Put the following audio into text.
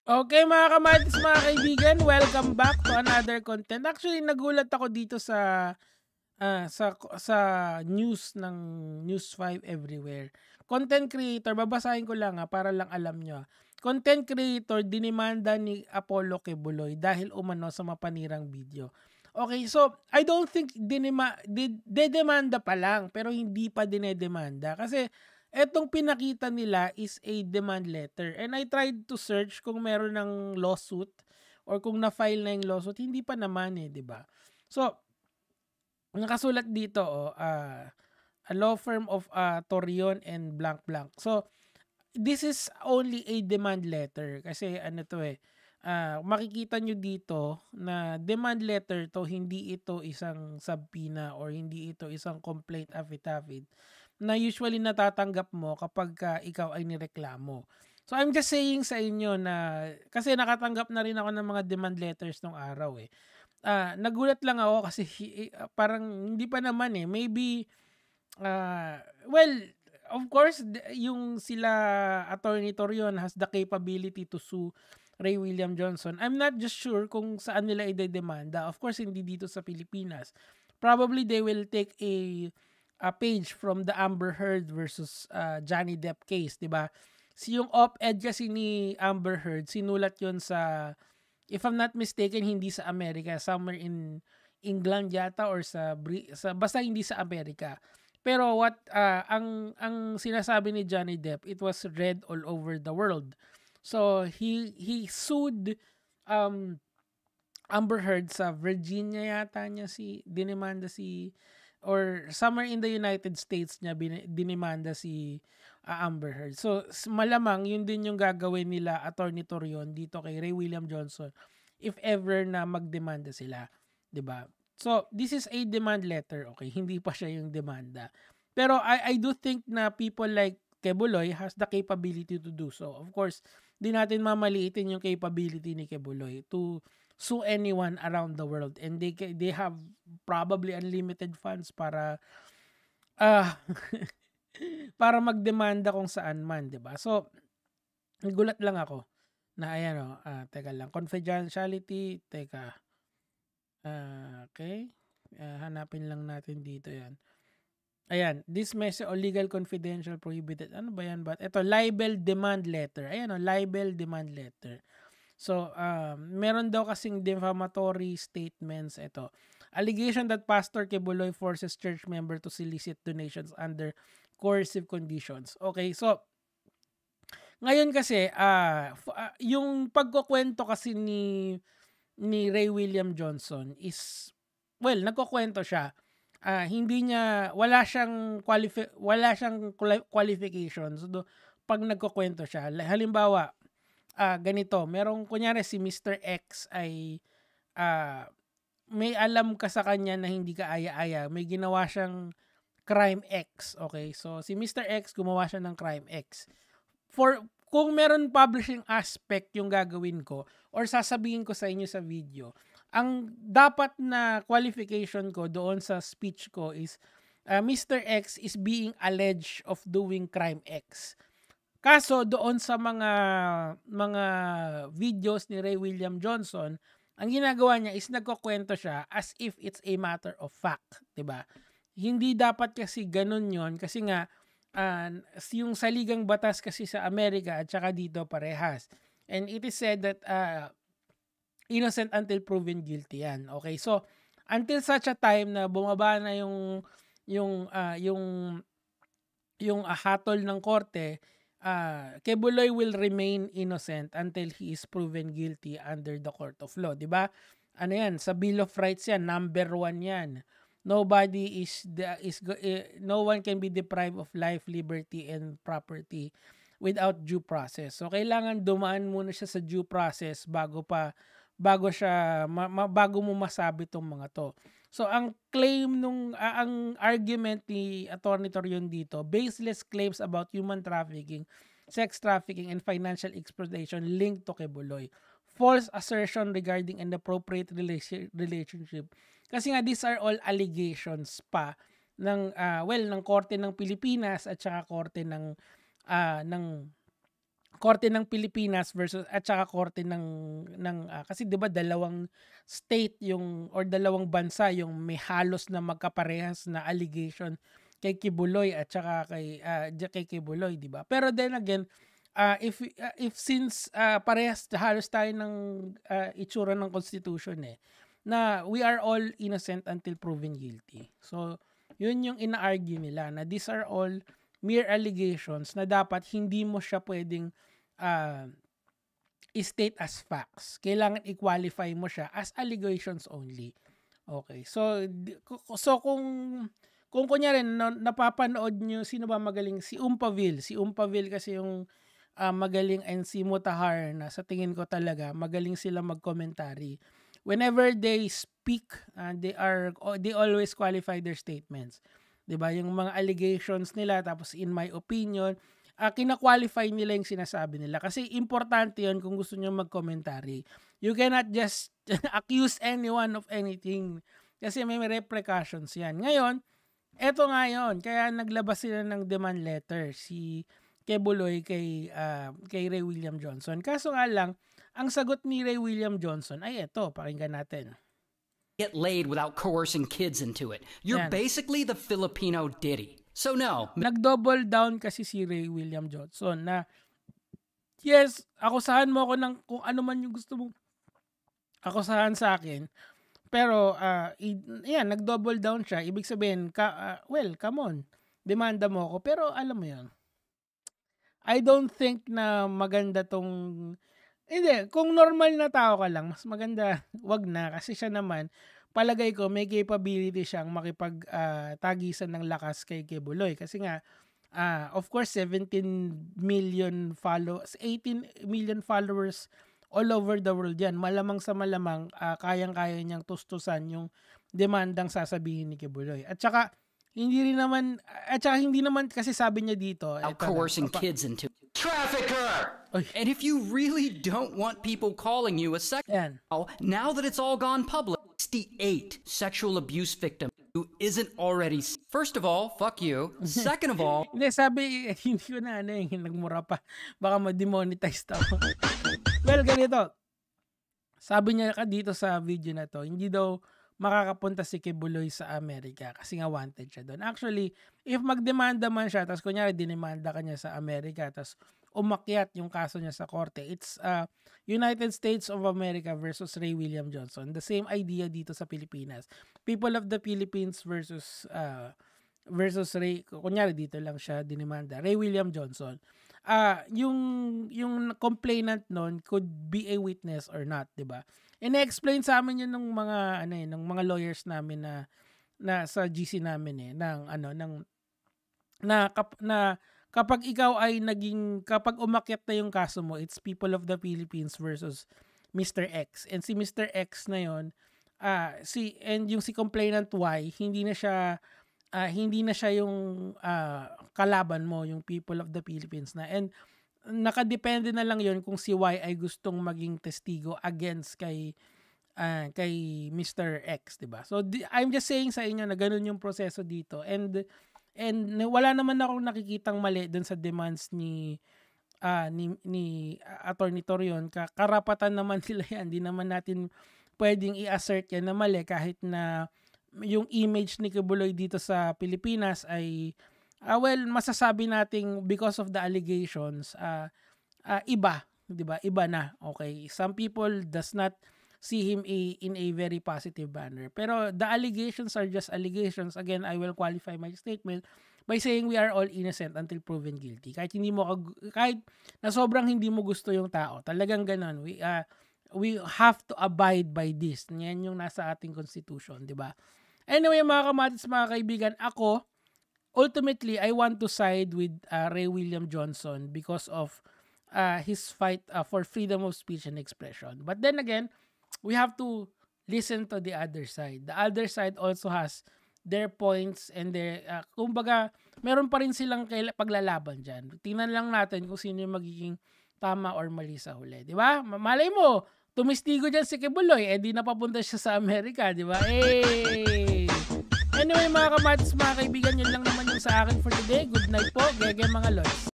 Okay mga kamatis, mga kaibigan, welcome back to another content. Actually, nagulat ako dito sa news ng News 5 Everywhere. Content creator, babasahin ko lang para lang alam nyo. Content creator, dinimanda ni Apollo Quebuloy dahil umano sa mapanirang video. Okay, so I don't think dedemanda pa lang pero hindi pa dinedemanda kasi etong pinakita nila is a demand letter. And I tried to search kung meron ng lawsuit or kung na-file na yung lawsuit. Hindi pa naman di ba? So, nakasulat dito, a law firm of Torion and blank blank. So, this is only a demand letter kasi ano to makikita nyo dito na demand letter to, hindi ito isang subpoena or hindi ito isang complaint affidavit na usually natatanggap mo kapag ikaw ay nireklamo. So I'm just saying sa inyo na kasi nakatanggap na rin ako ng mga demand letters nung araw nagulat lang ako kasi parang hindi pa naman maybe well, of course yung sila Attorney Torion has the capability to sue Ray William Johnson. I'm not just sure kung saan nila idedemanda. Of course hindi dito sa Pilipinas. Probably they will take a page from the Amber Heard versus Johnny Depp case, 'di ba? Yung op-ed kasi ni Amber Heard, sinulat 'yon sa, if I'm not mistaken, hindi sa Amerika, somewhere in England yata or sa basta hindi sa Amerika. Pero ang sinasabi ni Johnny Depp, it was read all over the world. So he sued Amber Heard sa Virginia yata niya dinimanda or somewhere in the United States niya dinimanda si Amber Heard. So malamang yun din yung gagawin nila Attorney Torion dito kay Ray William Johnson if ever na magdemanda sila, 'di ba? So this is a demand letter, okay? Hindi pa siya yung demanda. Pero I do think na people like Quebuloy has the capability to do so. Of course, di natin mamaliitin yung capability ni Quebuloy to sue anyone around the world, and they have probably unlimited funds para para magdemanda kung saan man, 'di ba? So nagulat lang ako na ayan teka lang, confidentiality, teka. Okay. Hanapin lang natin dito 'yan. Ayan, this message or legal confidential prohibited. Ano ba yan? Ito, libel demand letter. Ayan libel demand letter. So, meron daw kasing defamatory statements ito. Allegation that Pastor Quebuloy forces church member to solicit donations under coercive conditions. Okay, so ngayon kasi yung pagkukwento kasi ni Ray William Johnson is, well, nagkukwento siya. Wala siyang qualifications pag nagkukwento siya. Halimbawa, ganito, merong kunyari si Mr. X ay may alam ka sa kanya na hindi ka aya-aya, may ginawa siyang crime X, okay? So si Mr. X gumawa siya ng crime X. Kung meron publishing aspect yung gagawin ko or sasabihin ko sa inyo sa video, ang dapat na qualification ko doon sa speech ko is Mr. X is being alleged of doing crime X. Kaso doon sa mga videos ni Ray William Johnson, ang ginagawa niya is nagkukwento siya as if it's a matter of fact, 'di ba? Hindi dapat kasi ganun 'yon kasi nga yung saligang batas kasi sa Amerika at saka dito parehas. And it is said that innocent until proven guilty yan. Okay, so until such a time na bumaba na yung hatol ng korte, Quebuloy will remain innocent until he is proven guilty under the court of law, 'di ba? Ano yan, sa Bill of Rights yan, number 1 yan. No one can be deprived of life, liberty, and property without due process. So kailangan dumaan muna siya sa due process bago mo masabi tong mga to. So ang claim ang argument ni Attorney Torion dito, baseless claims about human trafficking, sex trafficking, and financial exploitation linked to Quebuloy. False assertion regarding inappropriate relationship. Kasi nga these are all allegations pa ng korte ng Pilipinas at saka korte ng Korte ng Pilipinas versus at saka korte kasi 'di ba dalawang state yung or dalawang bansa yung may halos na magkaparehas na allegation kay Kibuloy at saka kay Kibuloy, 'di ba? Pero then again, if since parehas halos tayo ng itsura ng constitution na we are all innocent until proven guilty. So, yun yung ina-argue nila na these are all mere allegations na dapat hindi mo siya pwedeng state as facts. Kailangan i-qualify mo siya as allegations only. Okay. So kung kunyari napapanood nyo, sino ba magaling? Si Umpaville. Si Umpaville kasi yung magaling, and si Mutahar na sa tingin ko talaga magaling sila mag-commentary. Whenever they speak, they always qualify their statements. 'Di ba? Yung mga allegations nila, tapos in my opinion, kina-qualify nila yung sinasabi nila. Kasi importante yun kung gusto nyo mag-commentary. You cannot just accuse anyone of anything. Kasi may repercussions yan. Ngayon, eto nga yun. Kaya naglabas sila ng demand letter si Kibuloy kay Ray William Johnson. Kaso nga lang, ang sagot ni Ray William Johnson ay eto, pakinggan natin. Get laid without coercing kids into it. You're basically the Filipino Diddy. So no. Nag-double down kasi si Ray William Johnson na yes, akusahan mo ako ng kung ano man yung gusto mong akusahan sa akin. Pero nag-double down siya. Ibig sabihin, well, come on. Demanda mo ako. Pero alam mo yan, I don't think na maganda tong hindi, kung normal na tao ka lang, mas maganda wag na kasi siya naman palagay ko may capability siyang makipag-tagisan ng lakas kay Kibuloy kasi nga of course 18 million followers all over the world yan. Malamang sa malamang kayang-kaya niyang tustusan yung demandang sasabihin ni Kibuloy. At saka hindi naman kasi sabi niya dito coercing kids into trafficker. And if you really don't want people calling you a now that it's all gone public, 68 sexual abuse victim who isn't already. First of all, fuck you. Second of all, hindi sabi hindi ko na nagmura pa. Baka ma-demonetize ako. Well, ganito. Sabi niya dito sa video na to, hindi daw makakapunta si Kibuloy sa Amerika kasi nga wanted siya doon. Actually, if magdemanda man siya, tapos kunyari dinemanda ka niya sa Amerika, tapos umakyat yung kaso niya sa korte, it's United States of America versus Ray William Johnson. The same idea dito sa Pilipinas. People of the Philippines versus Ray, kunyari dito lang siya dinemanda, Ray William Johnson. Yung complainant nun could be a witness or not, 'di ba? Ine-explain sa amin yun ng mga lawyers namin na sa GC namin na kapag ikaw ay kapag umakyat na yung kaso mo, it's People of the Philippines versus Mr. X. And si Mr. X na yun, yung si complainant Y, hindi na siya yung kalaban mo, yung People of the Philippines na. And nakadepende na lang yon kung si Y ay gustong maging testigo against kay Mr. X, 'di ba? So I'm just saying sa inyo na ganun yung proseso dito, and wala naman akong nakikitang mali doon sa demands ni Attorney Torion. Karapatan naman nila yan. Di naman natin pwedeng i-assert yan na mali kahit na yung image ni Kibuloy dito sa Pilipinas ay masasabi nating because of the allegations, iba, 'di ba? Iba na. Okay. Some people does not see him in a very positive manner. Pero the allegations are just allegations. Again, I will qualify my statement by saying we are all innocent until proven guilty. Kahit na sobrang hindi mo gusto yung tao, talagang ganun. We have to abide by this. Yan yung nasa ating constitution, 'di ba? Anyway, mga kamatis, mga kaibigan, ultimately, I want to side with Ray William Johnson because of his fight for freedom of speech and expression. But then again, we have to listen to the other side. The other side also has their points and their, kumbaga, meron pa rin silang paglalaban dyan. Tingnan lang natin kung sino yung magiging tama or mali sa huli. Di ba? Malay mo, tumistigo dyan si Kibuloy, di napapunta siya sa Amerika, di ba? Anyway, mga kamatis, mga kaibigan, yun lang naman yung sa akin for today. Good night po, Gege mga lods.